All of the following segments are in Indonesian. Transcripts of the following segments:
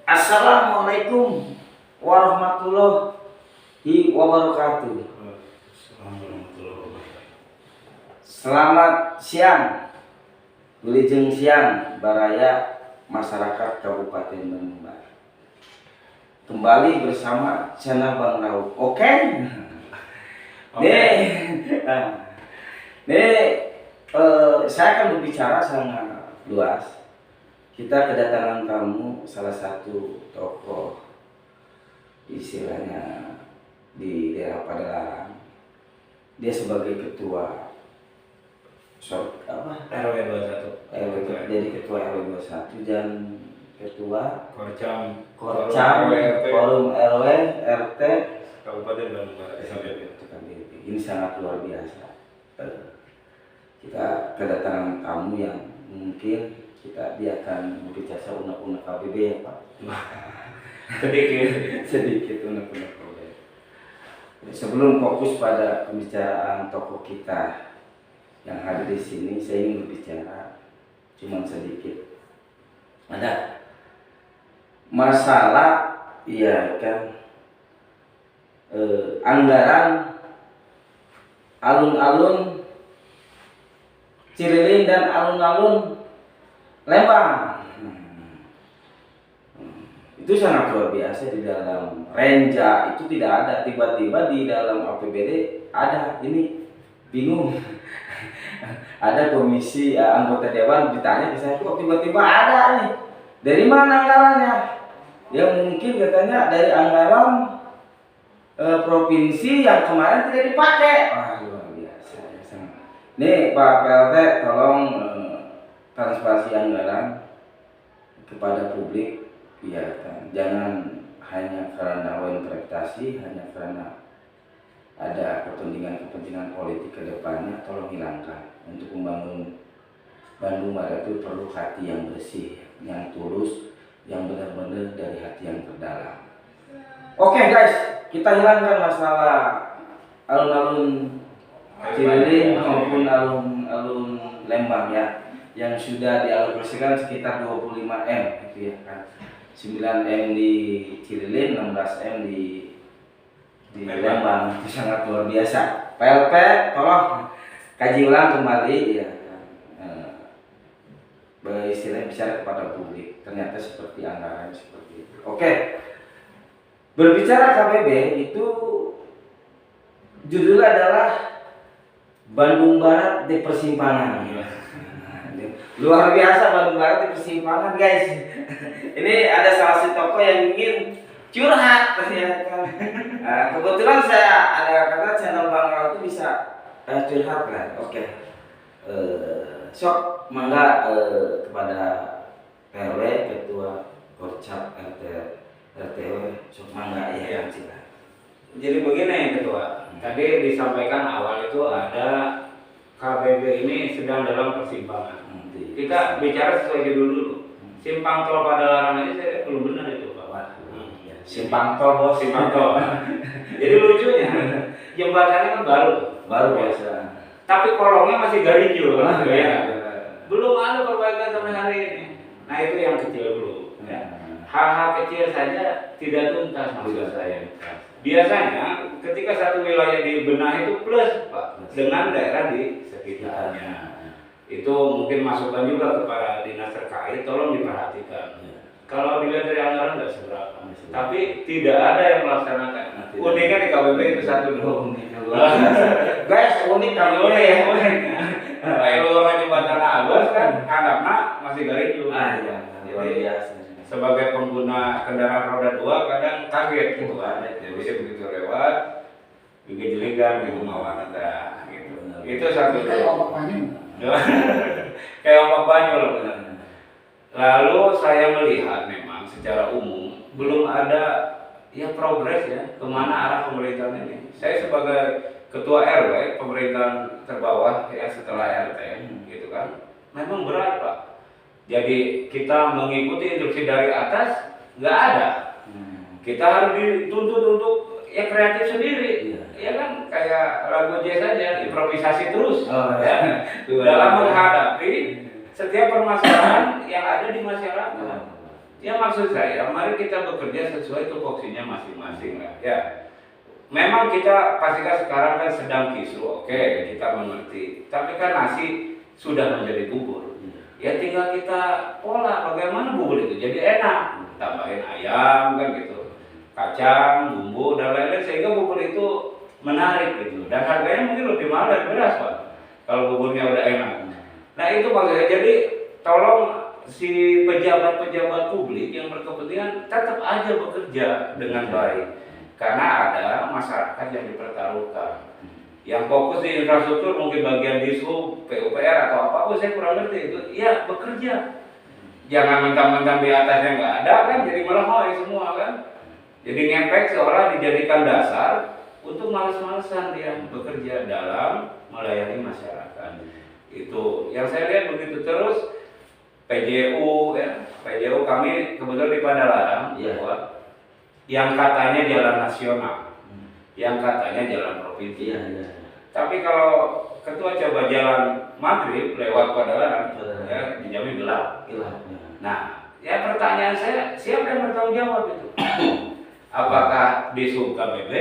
Assalamualaikum warahmatullahi wabarakatuh. Selamat siang, wilujeng siang, baraya masyarakat Kabupaten Bandung Barat. Kembali bersama channel Bang Rauf. Oke? Saya akan berbicara sangat luas. Kita kedatangan tamu salah satu tokoh istilahnya di daerah Padalarang. Dia sebagai ketua RW 21. Jadi ketua RW 21 dan ketua Korcam Forum RW RT Kabupaten Bandung Barat. Ini sangat luar biasa. Kita kedatangan tamu yang mungkin dia akan berbicara unek-unek KBB ya Pak. sedikit unek-unek KBB. Sebelum fokus pada pembicaraan tokoh kita yang hadir di sini, saya ingin berbicara cuma sedikit. Ada masalah ya kan, anggaran alun-alun Cililin dan alun-alun Lembang. Itu sangat luar biasa. Di dalam renja itu tidak ada, tiba-tiba di dalam APBD ada. Ini bingung. Ada komisi anggota dewan ditanya ke saya, kok tiba-tiba ada nih, dari mana anggarannya? Ya mungkin katanya dari anggaran provinsi yang kemarin tidak dipakai. Wah, luar biasa. Nih Pak PLT, tolong transparansi anggaran kepada publik, ya kan. Jangan hanya karena interpretasi, hanya karena ada kepentingan politik ke depannya, tolong hilangkan. Untuk membangun Bandung Barat itu perlu hati yang bersih, yang tulus, yang benar-benar dari hati yang terdalam. Oke guys, kita hilangkan masalah alun-alun Cililin maupun alun-alun Lembang ya, yang sudah dialokasikan sekitar 25M gitu ya kan. 9M di Cililin, 16M di Lembang. Itu sangat luar biasa. PLP tolong kaji ulang kembali ya kan. Istilahnya bicara kepada publik, ternyata seperti anggaran seperti itu. Oke. Berbicara KBB itu judulnya adalah Bandung Barat di Persimpangan. Luar biasa, Bandung Barat di Persimpangan guys. Ini ada salah satu tokoh yang ingin curhat ternyata. Kebetulan saya ada kata channel Bang Rauf itu bisa curhat kan. Oke. Sok mangga kepada RW ketua Korcap RTW sok mangga ya. Jadi begini Ketua, tadi disampaikan awal itu ada KBB ini sedang dalam persimpangan. Kita bicara sesuai judul dulu. Simpang Tol Padalarang ini saya belum benar itu Pak. Simpang tol bos. Simpang Tol. Jadi lucunya jembatannya kan baru biasa. Tapi kolongnya masih garinjul. Belum ada perbaikan sampai hari ini. Nah itu yang kecil dulu. Hal-hal kecil saja tidak tuntas maksud saya. Biasanya ketika satu wilayah dibenahi itu plus Pak dengan daerah di sekitarnya. Itu mungkin masukan juga kepada dinas terkait, tolong diperhatikan. Kalau dilihat dari anggaran nggak seberapa, tapi tidak ada yang melaksanakan. Uniknya di KBB itu satu dulu. Guys, unik KBB ya. Kayak lurah jembatan Agus kan, karena masih garinjul. Jadi sebagai pengguna kendaraan roda 2 kadang kaget gitu kan. Jadi begitu lewat, gigi jeligan, gitu mawan ada gitu. Itu satu dulu. Kayak ombak banyu loh benar. Lalu saya melihat memang secara umum belum ada ya progres ya kemana arah pemerintahan ini. Saya sebagai ketua RW pemerintahan terbawah ya setelah RT gitu kan, memang berat Pak. Jadi kita mengikuti instruksi dari atas nggak ada. Kita harus dituntut untuk ya kreatif sendiri. Ya kan kayak lagu jazz saja, improvisasi terus. Dalam menghadapi setiap permasalahan yang ada di masyarakat. Ya maksud saya, mari kita bekerja sesuai tupoksinya masing-masing lah. Ya, memang kita pastikan sekarang kan sedang kisru, oke, kita mengerti. Tapi kan nasi sudah menjadi bubur. Ya tinggal kita pola bagaimana bubur itu jadi enak. Tambahin ayam kan gitu, kacang, bumbu dan lain-lain sehingga bubur itu menarik gitu. Dan harganya mungkin lebih mahal dari beras Pak, kalau buburnya udah enak. Nah itu maksudnya, jadi tolong si pejabat-pejabat publik yang berkepentingan tetap aja bekerja dengan baik, karena ada masyarakat yang dipertaruhkan. Yang fokus di infrastruktur mungkin bagian dishub, PUPR atau apapun saya kurang ngerti itu, ya bekerja. Jangan mentang-mentang di atasnya nggak ada kan, jadi melehoi semua kan. Jadi ngepek seolah dijadikan dasar untuk males-malesan dia bekerja dalam melayani masyarakat. Itu yang saya lihat begitu. Terus PJU ya, PJU kami kebetulan di Padalarang, bahwa yang katanya jalan nasional, yang katanya jalan provinsi. Tapi kalau ketua coba jalan Maghrib lewat Padalarang, ya dijamin gelap. Nah, ya pertanyaan saya, siapa yang bertanggung jawab itu? Apakah di sub KBB,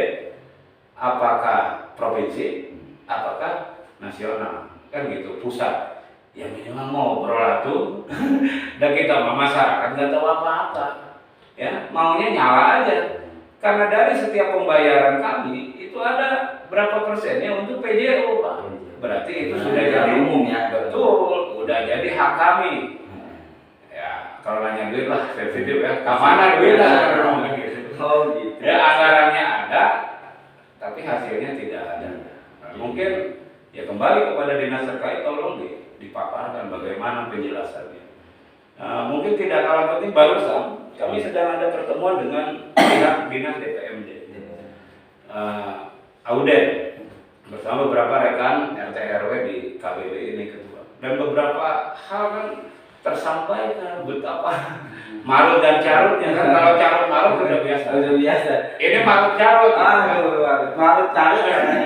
apakah provinsi, apakah nasional? Kan gitu, pusat. Ya minimal ngobrol tuh. Dan kita sama masyarakat nggak tahu apa-apa. Ya, maunya nyala aja. Karena dari setiap pembayaran kami itu ada berapa persennya untuk PJU, Pak. Berarti itu sudah jadi umum ya. Betul, udah jadi hak kami. Ya, kalau nanya duit lah sensitif ya. Kemana duit lah? Oh gitu. Ya anggarannya ada, tapi hasilnya tidak ada. Nah, mungkin ya kembali kepada dinas terkait, tolong dipaparkan bagaimana penjelasannya. Mungkin tidak kalah penting, barusan kami sedang ada pertemuan dengan pihak dinas DPMD, Auden, bersama beberapa rekan RT RW di KBB ini ketua. Dan beberapa hal kan tersampaikan betapa marut dan carutnya kan. Kalau carut marut sudah biasa. Udah biasa. Ini marut carut. Marut carut.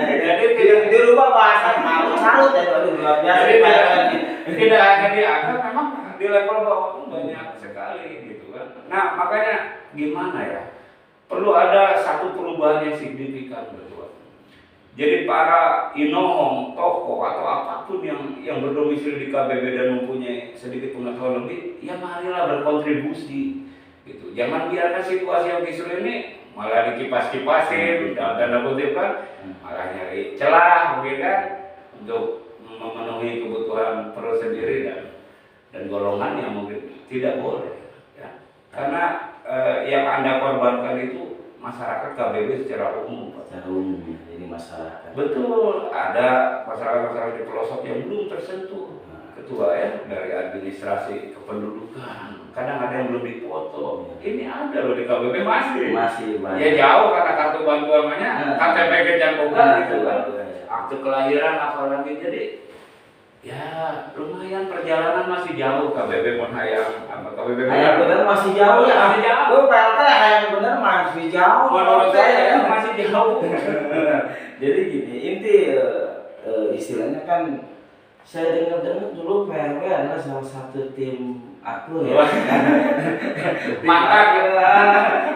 Jadi di rumah bahasa marut carut ya, luar biasa. Jadi tidak hanya diangkat, memang di level bawah pun banyak sekali gitu kan. Nah makanya gimana ya? Perlu ada satu perubahan yang signifikan betul. Jadi para inohong, tokoh atau apapun yang berdomisili di KBB dan mempunyai sedikit pengetahuan lebih, ya marilah berkontribusi gitu. Jangan biarkan situasi yang kisru ini malah dikipas-kipasin, dalam tanda kutip kan, malah nyari celah mungkin kan untuk memenuhi kebutuhan perut sendiri dan golongan yang mungkin tidak boleh ya. Karena yang Anda korbankan itu masyarakat KBB secara umum, Pak. Secara umum ya, jadi masyarakat. Betul, ada masyarakat-masyarakat di pelosok yang belum tersentuh, ketua ya, dari administrasi kependudukan. Kadang ada yang belum dipoto. Ini ada loh di KBB masih. Ya jauh karena kartu bantuannya, KTP kecandukan gitu kan. Akte kelahiran apalagi, jadi ya lumayan perjalanan masih jauh. KBB Monhayang sama KBB Hayang bener masih jauh ya. Masih jauh. Oh, PLT hayang bener masih jauh. Menurut saya masih jauh. Jadi gini, inti istilahnya kan saya dengar dulu PRW adalah salah satu tim aku ya.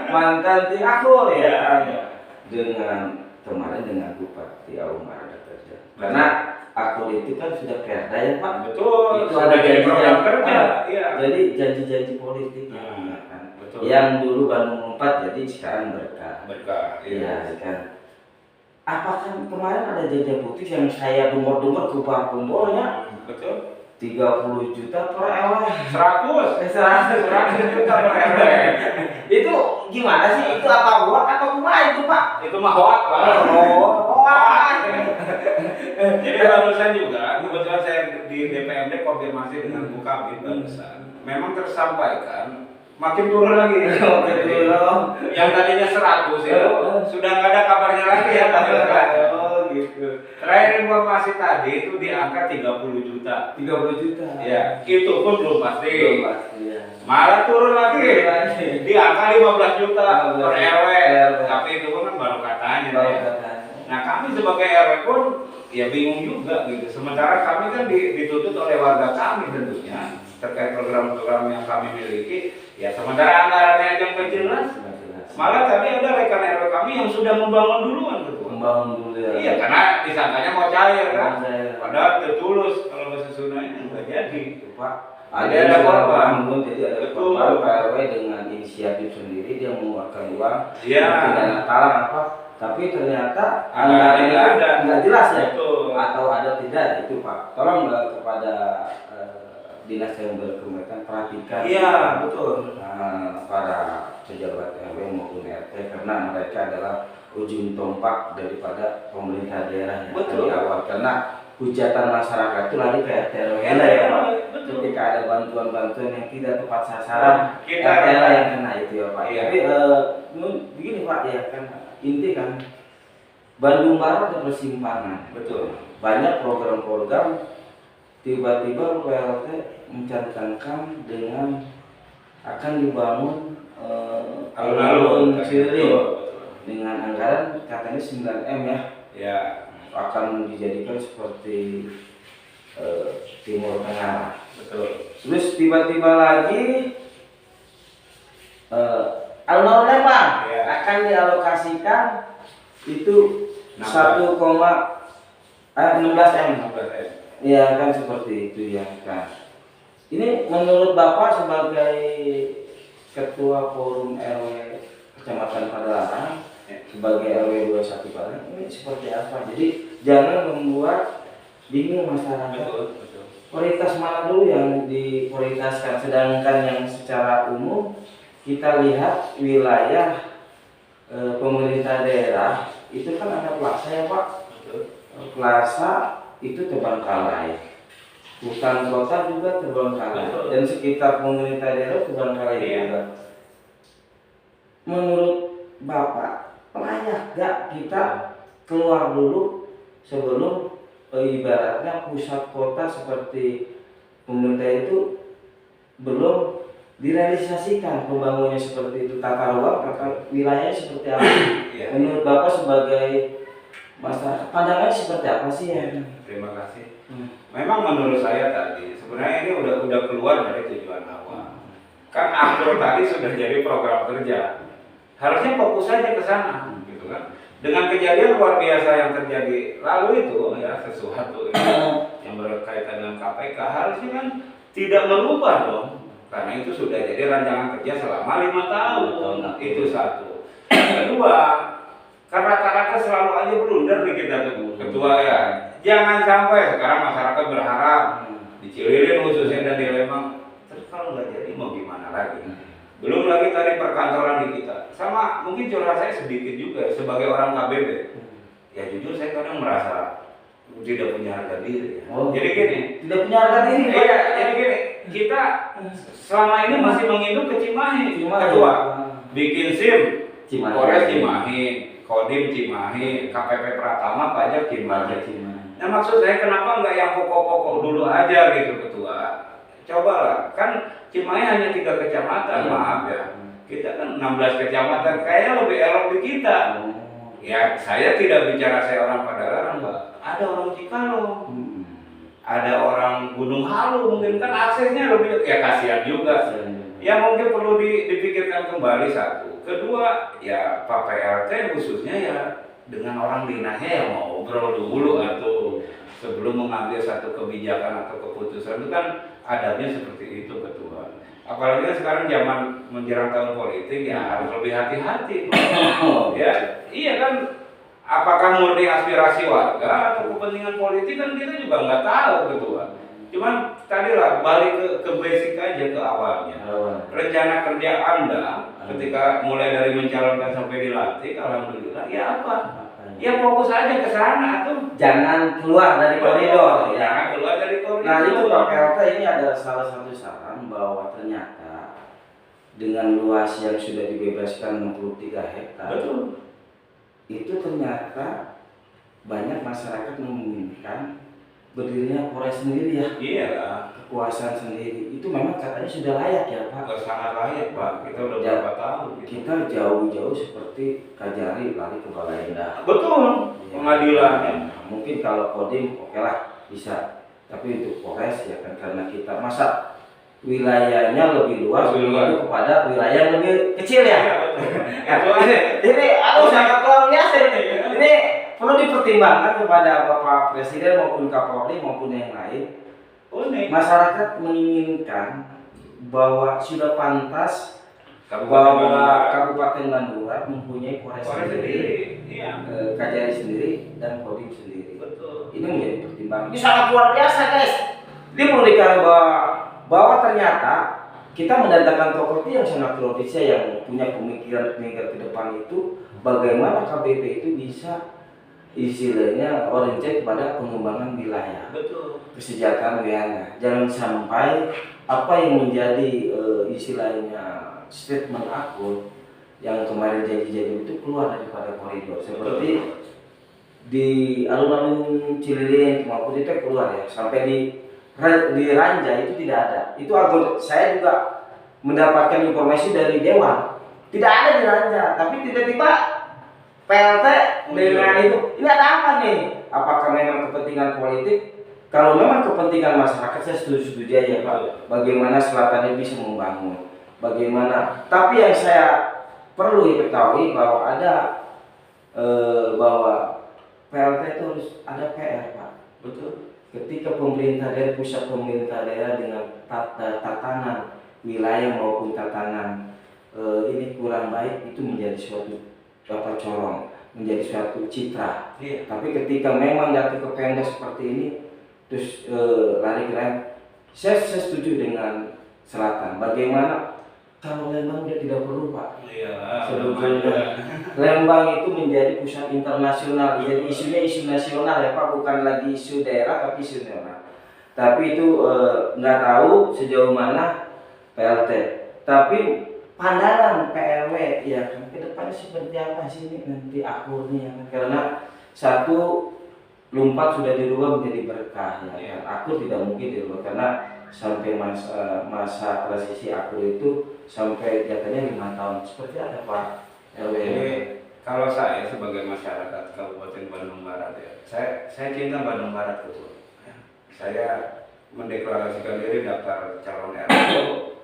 Mantan tim aku ya. Dengan kemarin dengan Bupati Aumar kerja. Karena akun itu kan sudah perda ya Pak. Betul. Itu ada jadi program kerja. Iya. Jadi janji-janji politik ya, kan. Betul. Yang dulu Bandung 4 jadi sekarang berkah. Berkah. Iya kan. Apakah kemarin ada janji politik yang saya dengar kumpul-kumpulnya? Betul. 30 juta per RW. 100 juta per RW. Itu gimana sih? Itu apa hoak atau kumaha itu Pak? Itu mah hoak, Pak. Hoak. Jadi barusan juga, kebetulan saya di DPMD konfirmasi dengan Bu Kabid barusan. Memang tersampaikan makin turun lagi. Yang tadinya 100 itu sudah nggak ada kabarnya lagi ya. Oh gitu. Terakhir informasi tadi itu di angka 30 juta. 30 juta. Ya, itu pun belum pasti. Belum pasti ya. Malah turun lagi. Di angka 15 juta per RW. Tapi itu kan baru katanya. Nah kami sebagai RW pun ya bingung juga gitu. Sementara kami kan dituntut oleh warga kami tentunya terkait program-program yang kami miliki, ya sementara anggarannya aja yang jelas. Malah tadi ada rekan RW kami yang sudah membangun duluan ketua. Membangun dulu ya. Iya, karena disangkanya mau cair kan. Padahal tertulus kalau bahasa Sundanya nggak jadi. Pak. Ada korban. Jadi ada korban PRW dengan inisiatif sendiri dia mengeluarkan uang. Iya. Tidak talang apa. Tapi ternyata anggarannya ada. Nggak jelas ya. Betul. Atau ada tidak itu Pak. Tolong kepada dinas yang berkaitan perhatikan. Iya betul. Para pejabat RW maupun RT karena mereka adalah ujung tombak daripada pemerintah daerah yang dari awal, karena hujatan masyarakat itu lari ke RT RW ya Pak. Ketika ada bantuan-bantuan yang tidak tepat sasaran, RT yang kena itu ya Pak. Iya. Tapi begini Pak ya kan inti kan Bandung Barat ada persimpangan. Betul. Banyak program-program tiba-tiba PLT mencantumkan dengan akan dibangun alun-alun Cirilin dengan anggaran katanya 9M ya. Ya. Akan dijadikan seperti Timur Tengah. Betul. Terus tiba-tiba lagi alun-alun Lembang akan dialokasikan itu 16M. Ya kan seperti itu ya kan. Ini menurut Bapak sebagai Ketua Forum RW Kecamatan Padalarang, sebagai RW 21 Padalarang, ini seperti apa? Jadi jangan membuat bingung masyarakat. Betul. Prioritas mana dulu yang diprioritaskan, sedangkan yang secara umum kita lihat wilayah pemerintah daerah itu kan ada plaza ya Pak. Plaza itu terbengkalai, hutan kota juga terbengkalai, dan sekitar pemerintah daerah terbengkalai juga. Menurut Bapak, layak gak kita keluar dulu sebelum ibaratnya pusat kota seperti pemerintah itu belum direalisasikan pembangunannya seperti itu, tata ruang, tata wilayahnya seperti apa? Menurut Bapak sebagai masyarakat, pandangannya seperti apa sih ya? Terima kasih. Memang menurut saya tadi sebenarnya ini udah keluar dari tujuan awal. Kan Akdor tadi sudah jadi program kerja. Harusnya fokus saja ke sana, gitu kan. Dengan kejadian luar biasa yang terjadi lalu itu ya sesuatu yang berkaitan dengan KPK harusnya kan tidak merubah dong. Karena itu sudah jadi rancangan kerja selama 5 tahun. Itu satu. Kedua, karena rata-rata selalu aja blunder di kita tuh ketua ya. Jangan sampai sekarang masyarakat berharap di Cirilin khususnya dan di Lembang. Terus kalau nggak jadi mau gimana lagi? Belum lagi tadi perkantoran di kita. Sama mungkin curhat saya sedikit juga sebagai orang KBB. Ya jujur saya kadang merasa tidak punya harga diri. Jadi gini. Tidak punya harga diri. Iya, jadi gini. Kita selama ini masih menginduk ke Cimahi. Ketua bikin SIM. Polres Cimahi, Kodim Cimahi, KPP Pratama, pajak Cimahi. Nah maksud saya kenapa nggak yang pokok-pokok dulu aja gitu ketua? Cobalah, kan Cimahi hanya 3 kecamatan, maaf ya. Kita kan 16 kecamatan, kayaknya lebih elok di kita. Ya saya tidak bicara saya orang Padalarang, Pak. Ada orang Cikalong, ada orang Gunung Halu, mungkin kan aksesnya lebih, ya kasihan juga. Ya mungkin perlu dipikirkan kembali satu. Kedua, ya Pak PLT khususnya ya dengan orang dinasnya yang mau ngobrol dulu atau sebelum mengambil satu kebijakan atau keputusan itu kan adabnya seperti itu ketua. Apalagi kan sekarang zaman menjelang tahun politik ya harus lebih hati-hati. Ya, iya kan. Apakah murni aspirasi warga atau kepentingan politik kan kita juga nggak tahu ketua. Cuman tadi lah balik ke basic aja ke awalnya. Rencana kerja Anda ketika mulai dari mencalonkan sampai dilantik, alhamdulillah ya apa? Ya fokus aja ke sana tuh. Jangan keluar dari koridor. Jangan keluar dari koridor. Nah itu Pak PLT ini ada salah satu saran bahwa ternyata dengan luas yang sudah dibebaskan 63 hektar. Betul. Itu ternyata banyak masyarakat menginginkan berdirinya Polres sendiri ya. Iya. Kekuasaan sendiri itu memang katanya sudah layak ya Pak. Sangat layak Pak. Kita udah berapa tahun. Gitu. Kita jauh-jauh seperti Kajari lari ke Balai Endah. Betul. Ya, pengadilannya. Mungkin kalau Kodim oke lah bisa. Tapi untuk Polres ya kan karena kita masa wilayahnya lebih luas, Lebih luas. itu kepada wilayah yang lebih kecil ya. Iya, betul. Ini sangat luar biasa ini. Ini perlu dipertimbangkan kepada Bapak Presiden maupun Kapolri maupun yang lain. Unik. Masyarakat menginginkan bahwa sudah pantas Kabupaten bahwa Kabupaten Bandung Barat mempunyai Polres Polres sendiri, sendiri. Iya. Kajari sendiri dan Kodim sendiri. Betul. Ini menjadi pertimbangan. Ini sangat luar biasa, guys. Ini perlu dikatakan bahwa ternyata kita mendatangkan tokoh itu yang sangat logis yang punya pemikiran ke depan itu, bagaimana KBP itu bisa istilahnya oriented pada pengembangan wilayah. Betul. Kesejahteraan wilayah. Jangan sampai apa yang menjadi istilahnya statement akur yang kemarin janji-janji itu keluar daripada koridor. Seperti di alun-alun Cililin maupun itu keluar ya, sampai di Ranja itu tidak ada. Itu saya juga mendapatkan informasi dari Dewan, tidak ada di Ranja, tapi tiba-tiba PLT dengan itu, ini ada apa nih? Apakah memang kepentingan politik? Kalau memang kepentingan masyarakat, saya setuju aja Pak. Bagaimana selatan ini bisa membangun, bagaimana? Tapi yang saya perlu diketahui bahwa ada bahwa PLT itu harus ada PR Pak. Betul. Ketika pemerintah dari pusat pemerintah daerah dengan tatanan wilayah maupun tatanan ini kurang baik, itu menjadi suatu corong, menjadi suatu citra. Iya. Tapi ketika memang datang ke Pemda seperti ini, terus lari keren, saya setuju dengan selatan. Bagaimana kalau Lembang dia tidak perlu Pak? Iya. Sebetulnya Lembang itu menjadi pusat internasional, jadi isunya isu nasional ya Pak, bukan lagi isu daerah tapi isu nasional. Tapi itu nggak tahu sejauh mana PLT. Tapi pandangan PRW ya kan ke depannya seperti apa sih ini nanti akurnya, karena satu Lumpat sudah dirubah menjadi berkah ya. Akur tidak mungkin dirubah karena sampai masa transisi akur itu sampai jatuhnya 5 tahun. Seperti ada Pak RW. Jadi kalau saya sebagai masyarakat Kabupaten Bandung Barat ya, saya cinta Bandung Barat betul. Ya. Saya mendeklarasikan diri daftar calon RW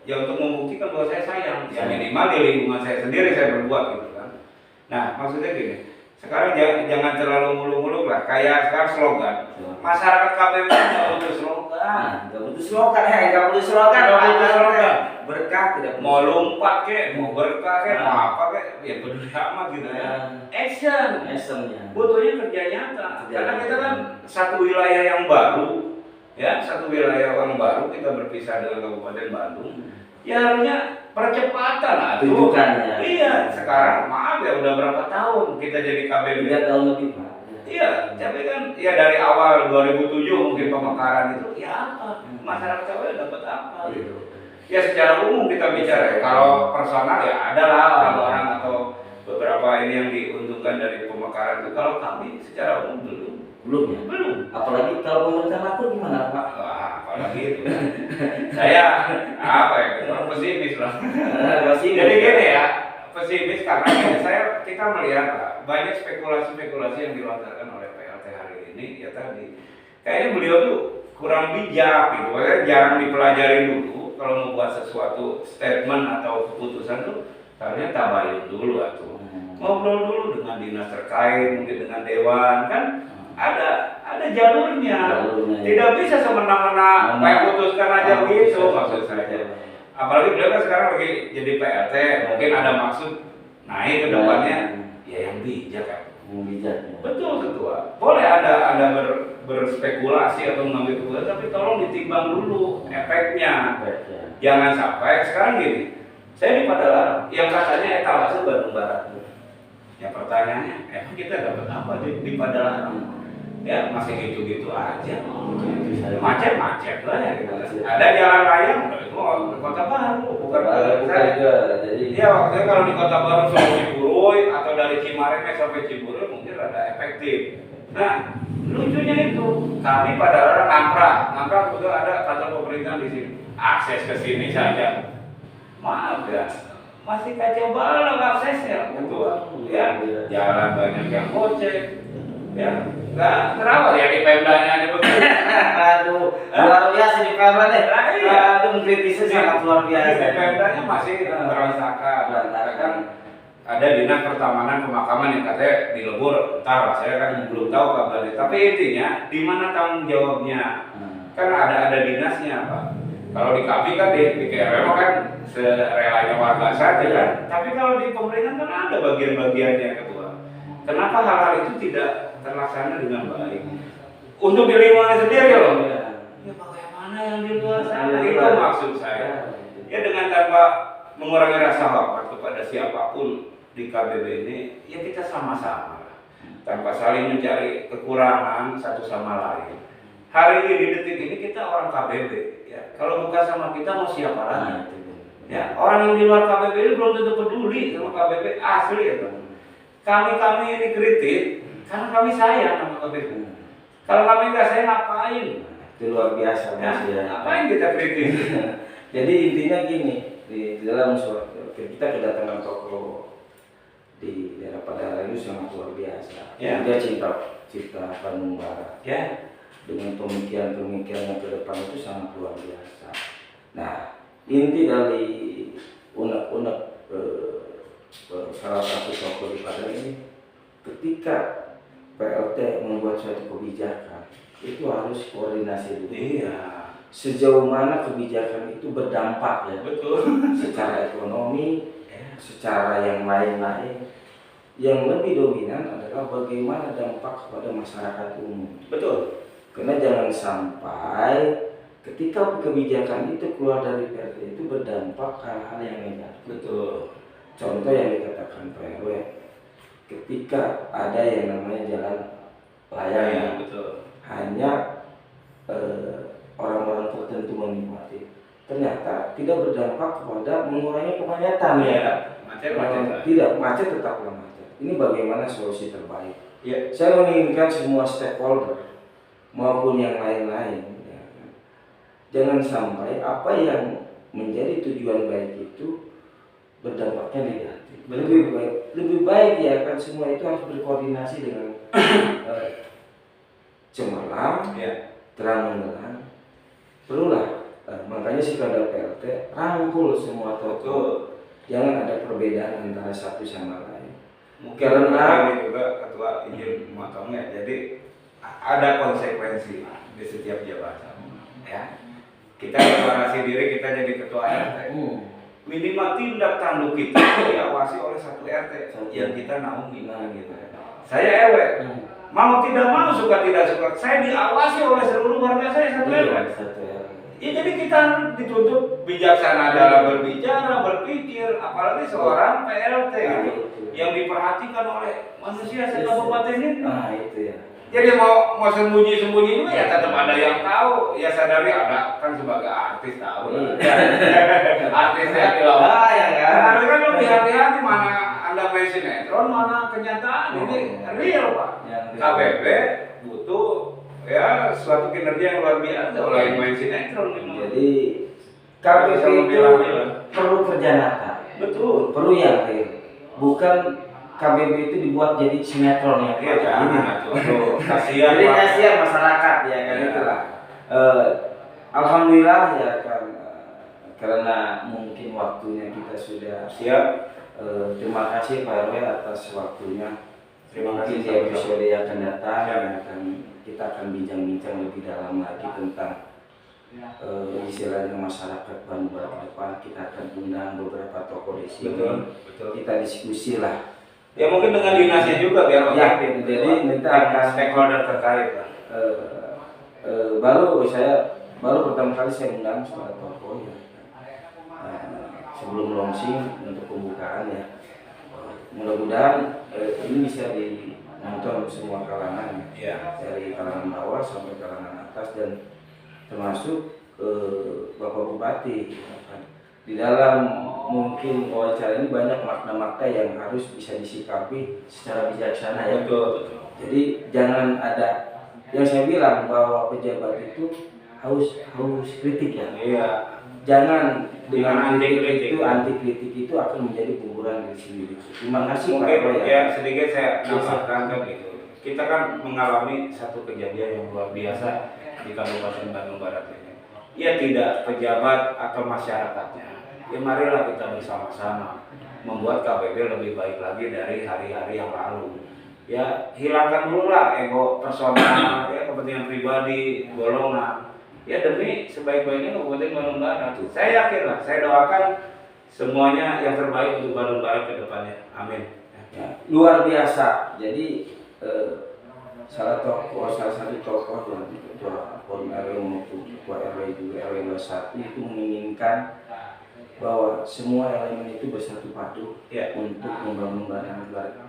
ya untuk membuktikan bahwa saya sayang. Ya minimal di lingkungan saya sendiri saya berbuat gitu kan. Nah maksudnya gini. Sekarang jangan terlalu muluk-muluk lah, kayak sekarang slogan. Masyarakat KBP nggak butuh slogan. Nggak butuh slogan ya, nggak butuh slogan. Berkah tidak mau lompat kek, mau berkah kek, mau apa kek, ya peduli amat gitu ya. Actionnya. Butuhnya kerja nyata. Karena kita kan satu wilayah yang baru, ya satu wilayah yang baru kita berpisah dengan Kabupaten Bandung. Ya harusnya percepatan lah tunjukkannya. Iya, sekarang maaf ya udah berapa tahun kita jadi KBP? 3 tahun lebih Pak. Iya, tapi kan ya dari awal 2007 mungkin pemekaran itu ya apa? Masyarakat KBP dapat apa gitu. Ya secara umum kita bicara ya, kalau personal ya adalah orang-orang atau beberapa ini yang diuntungkan dari pemekaran itu. Kalau kami secara umum belum ya? Belum. Apalagi kalau pemerintah aku gimana Pak? Wah, apalagi itu. Saya apa ya? Orang pesimis lah. Jadi gini ya, pesimis karena kita melihat lah, banyak spekulasi-spekulasi yang dilontarkan oleh PLT hari ini ya tadi. Kayaknya beliau tuh kurang bijak gitu. Makanya jarang dipelajari dulu kalau mau buat sesuatu statement atau keputusan tuh seharusnya tabayun dulu atau ngobrol dulu dengan dinas terkait, mungkin dengan dewan kan. Ada jalurnya. Tidak bisa semena-mena putuskan aja gitu maksud saya. Apalagi beliau kan sekarang lagi jadi PLT, mungkin ada maksud naik ke depannya, ya yang bijak kan. Betul ketua. Boleh ada berspekulasi atau mengambil keputusan, tapi tolong ditimbang dulu efeknya. Jangan sampai sekarang gini. Saya di Padalarang yang katanya etalase Bandung Barat. Ya pertanyaannya, emang kita dapat apa di Padalarang? Ya masih gitu-gitu aja, macet lah ya gitu. Ada jalan raya itu Kota Baru, bukan jadi ya waktunya kalau di Kota Baru sampai Ciburuy atau dari Cimareme sampai Ciburuy mungkin rada efektif. Nah lucunya itu kami pada Nangkrak betul ada kantor pemerintahan di sini, akses ke sini saja maaf ya masih kacau balau aksesnya betul ya jalan banyak yang gocek ya. Nggak terawat ya di Pemdanya ada begitu. Aduh, luar biasa di Pemda deh. Iya. Aduh, mengkritisi sangat luar biasa. Di Pemdanya masih berantakan. Kan ada dinas pertamanan pemakaman yang katanya dilebur. Ntar saya kan belum tahu kabarnya. Tapi intinya di mana tanggung jawabnya? Kan ada dinasnya Pak. Kalau di kami kan di KRW kan serelanya warga saja kan. Tapi kalau di pemerintahan kan ada bagian-bagiannya ketua. Kenapa hal-hal itu tidak terlaksana dengan baik? Untuk di lingkungan sendiri loh. Ya bagaimana yang di luar sana? Itu maksud saya. Ya dengan tanpa mengurangi rasa hormat kepada siapapun di KBB ini, ya kita sama-sama tanpa saling mencari kekurangan satu sama lain. Hari ini di detik ini kita orang KBB, ya. Kalau bukan sama kita mau siapa lagi? Ya, orang yang di luar KBB ini belum tentu peduli sama KBB asli ya, Bang. Kami ini kritik karena kami sayang sama KBB. Kalau kami nggak sayang ngapain? Itu luar biasa Mas ya. Ngapain kita kritik? Jadi intinya gini, di dalam suatu kita kedatangan tokoh di daerah Padang itu sangat luar biasa. Ya. Dia cinta Bandung Barat. Ya. Dengan pemikiran-pemikirannya ke depan itu sangat luar biasa. Nah, inti dari unek-unek salah satu tokoh di Padang ini, ketika PLT membuat suatu kebijakan, itu harus koordinasi dulu. Iya. Sejauh mana kebijakan itu berdampak ya? Betul. Secara ekonomi, secara yang lain-lain. Yang lebih dominan adalah bagaimana dampak kepada masyarakat umum. Betul. Karena jangan sampai ketika kebijakan itu keluar dari PLT itu berdampak hal-hal yang negatif. Betul. Contoh yang dikatakan Pak RW, ketika ada yang namanya jalan layang, Ya, betul. hanya orang-orang tertentu menikmati, ternyata tidak berdampak kepada mengurangi kepadatan ya. Macet. Tidak, macet tetaplah macet. Ini bagaimana solusi terbaik? Ya. Saya menginginkan semua stakeholder maupun yang lain-lain, ya, jangan sampai apa yang menjadi tujuan baik itu berdampaknya negatif. Lebih baik ya kan semua itu harus berkoordinasi dengan cemerlang, Ya. terang benderang. Perlulah makanya si kadal PLT rangkul semua tokoh. Jangan ada perbedaan antara satu sama lain. Karena ini juga ketua izin memotongnya. Jadi ada konsekuensi di setiap jabatan. Ya. Kita deklarasi diri kita jadi ketua RT. Minimal tindak tanduk kita diawasi oleh satu RT yang kita naungi. Gitu. Saya RW. Mau tidak mau, suka tidak suka, saya diawasi oleh seluruh warga saya satu RW. Ya, jadi kita dituntut bijaksana dalam berbicara, berpikir, apalagi seorang PLT gitu, yang diperhatikan oleh manusia sekabupaten ini. Nah itu ya. Jadi mau sembunyi juga ya tetap ada yang tahu. Ya sadari ada kan sebagai artis tahu. Artisnya di lawan. Ya kan. Tapi kan lebih hati-hati mana Anda main sinetron, mana kenyataan. Ini real Pak. KBB butuh ya suatu kinerja yang luar biasa. Lain main sinetron. Jadi KBB itu perlu kerja nyata. Betul. Perlu yang real. Bukan KBB itu dibuat jadi sinetron ya. Kasihan. Jadi kasihan masyarakat ya kan itulah. Alhamdulillah ya kan karena mungkin waktunya kita sudah siap. Terima kasih Pak RW atas waktunya. Terima kasih. Mungkin di episode yang akan datang kita akan bincang-bincang lebih dalam lagi tentang istilahnya masyarakat Bandung Barat ke depan. Kita akan undang beberapa tokoh di sini. Betul. Kita diskusi lah. Ya mungkin dengan dinasnya juga biar objektif. Jadi kita akan stakeholder terkait lah. Baru pertama kali saya undang seorang tokoh ya. Sebelum launching untuk pembukaan ya. Mudah-mudahan ini bisa ditonton semua kalangan ya. Dari kalangan bawah sampai kalangan atas dan termasuk Bapak Bupati. Di dalam mungkin wawancara ini banyak makna-makna yang harus bisa disikapi secara bijaksana ya. Betul. Jadi jangan ada yang saya bilang bahwa pejabat itu harus kritik ya. Iya. Jangan dengan anti kritik itu akan menjadi kuburan diri sendiri. Terima kasih Mungkin Pak ya sedikit saya nambahkan kan gitu. kita kan mengalami satu kejadian yang luar biasa di Kabupaten Bandung Barat ini. Ya tidak pejabat atau masyarakatnya. Ya marilah kita bersama-sama membuat KBB lebih baik lagi dari hari-hari yang lalu. Ya hilangkan dulu lah ego personal, ya kepentingan pribadi, golongan. Ya demi sebaik-baiknya Kabupaten Bandung Barat. Saya yakin lah, saya doakan semuanya yang terbaik untuk Bandung Barat ke depannya. Amin. Ya, luar biasa. Jadi salah satu tokoh yang ketua Forum RW maupun ketua RW juga RW 21 itu menginginkan bahwa semua elemen itu bersatu padu untuk membangun Bandung Barat.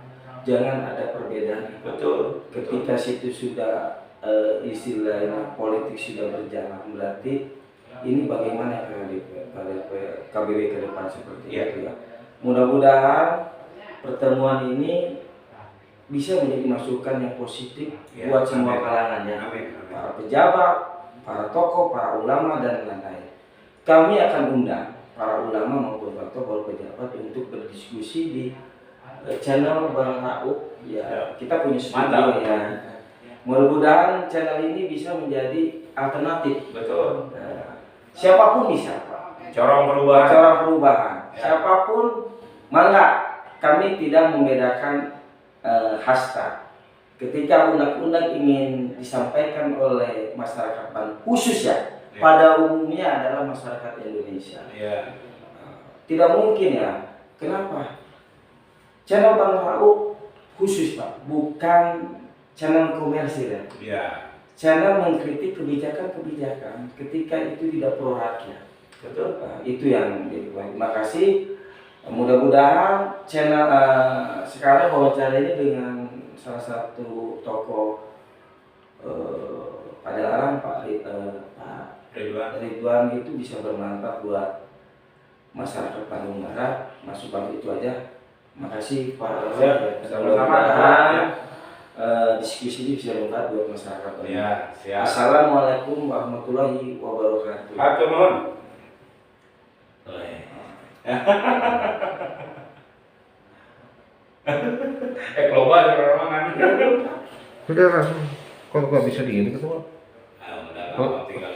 Jangan ada perbedaan. Betul. Ketika situ sudah istilahnya politik sudah berjalan, berarti ini bagaimana KBB ke depan seperti itu ya. Mudah-mudahan pertemuan ini bisa menjadi masukan yang positif buat semua kalangan ya. Para pejabat, para tokoh, para ulama dan lain-lain. Kami akan undang para ulama maupun para tokoh pejabat untuk berdiskusi di channel Bang Rauf ya. Kita punya studio ya. Mudah-mudahan channel ini bisa menjadi alternatif. Betul. Siapapun bisa Pak. Corong perubahan. Ya. Siapapun mangga. Kami tidak membedakan hashtag. Ketika undang-undang ingin disampaikan oleh masyarakat Bandung, khusus ya, pada umumnya adalah masyarakat Indonesia. Ya. Tidak mungkin ya. Kenapa? Channel Bang Rauf khusus Pak, bukan channel komersil ya. Channel mengkritik kebijakan-kebijakan ketika itu tidak pro rakyat. Betul. Itu yang jadi poin. Terima kasih. Mudah-mudahan channel sekarang wawancara ini dengan salah satu tokoh Padalarang Pak Ridwan itu bisa bermanfaat buat masyarakat Bandung Barat. Masukan itu aja. Makasih Pak. Sama-sama. Diskusi ini bisa bermanfaat buat masyarakat Bandung. Ya, siap. Assalamualaikum warahmatullahi wabarakatuh. Hatur nuhun. Global orang-orang. Udah, kok nggak bisa di ini ketemu? Udah, tinggal